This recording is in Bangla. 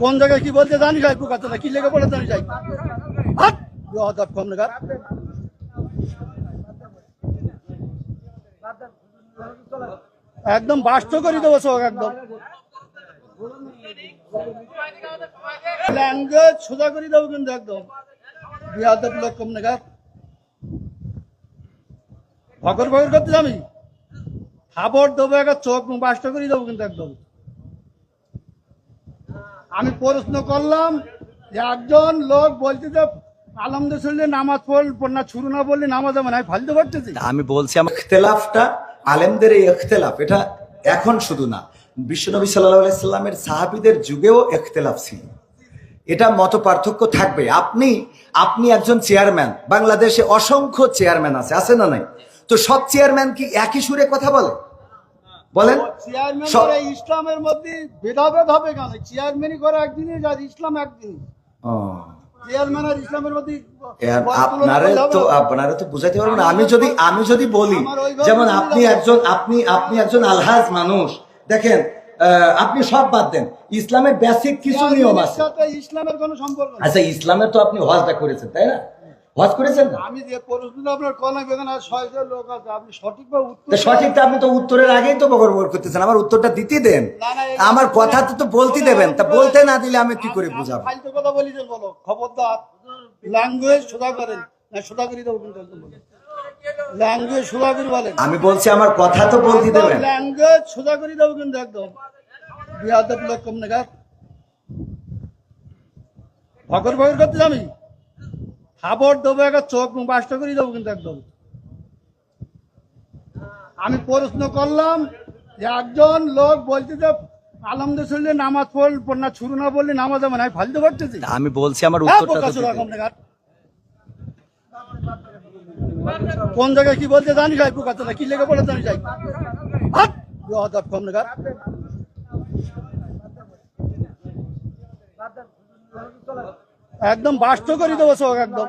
কোন জায়গায় কি বলতে জানি যাই পোকাচোদা কি লেগে বলে জানি যাই একদম বাস্ত করে দেবো সব একদম ল্যাঙ্গুয়েজ সোজা করে দেবো কিন্তু একদম বিয়াদব লোক কম নেগার ভগর ভগর করতে আমি খাবার দেবো একটা চোখ বাস্ত করে দেবো কিন্তু একদম আমি প্রশ্ন করলাম যে একজন লোক বলছে যে আলহামদুলিল্লাহ নামাজ পড় না শুরু না বললে নামাজ হবে না ফালতু করতেছি আমি বলছি আমার ইখতিলাফটা আলেমদের এই ইখতিলাফ এটা এখন শুধু না বিশ্বনবী সাল্লাল্লাহু আলাইহি সাল্লামের সাহাবীদের যুগেও ইখতিলাফ ছিল এটা মত পার্থক্য থাকবে আপনি একজন চেয়ারম্যান বাংলাদেশে অসংখ্য চেয়ারম্যান আছে না নাই তো সব চেয়ারম্যান কি একই সুরে কথা বলে বলেন চেয়ারম্যান ইসলামের মধ্যে ভেদাভেদ হবে কেন চেয়ারম্যানই করে একদিনই আর ইসলাম একদিনই চেয়ারম্যান আর ইসলামের মধ্যে আপনারা তো বুঝাইতে পারবেন না আমি যদি বলি যেমন আপনি একজন আলহাজ মানুষ দেখেন আপনি সব বাদ দেন ইসলামের বেসিক কিছু নিয়ম আছে ইসলামের কোনো সম্পর্ক নেই আচ্ছা ইসলামের তো আপনি হজটা করেছেন তাই না হজ করেছেন না আমি যে প্রশ্নটা আপনার কলা বেগান আর 600 লোক আছে আপনি সঠিকভাবে উত্তর সঠিকটা আপনি তো উত্তরের আগেই তো বগর করতেছেন আমার উত্তরটা দিতে দেন আমার কথা তো বলতে দেবেন তা বলতে না দিলে আমি কি করে বুঝাবো ফালতু কথা বলিছেন বলো খবরদার ল্যাঙ্গুয়েজ সোজা করেন না সোজা করে দেবো কিন্তু ল্যাঙ্গুয়েজ সোজা করে বলেন আমি বলছি আমার কথা তো বলতে দেবেন ল্যাঙ্গুয়েজ সোজা করে দেবো কিন্তু একদম বিয়াদব লোক কম নেগার ভগর ভগর করতে আমি খাবার দেবো একটা চোখ বাস্ত করে দেবো কিন্তু একদম আমি প্রশ্ন করলাম যে একজন লোক বলছে যে আলহামদুলিল্লাহ নামাজ পড় না শুরু না বললে নামাজ হবে না ফালতু করতেছি আমি বলছি আমার উত্তরটা কোন জায়গায় কি বলতে জানি যাই পোকাচোদা কি লেগে বলে জানি যাই কম নেগার একদম বাস্ত করে দেবো সব একদম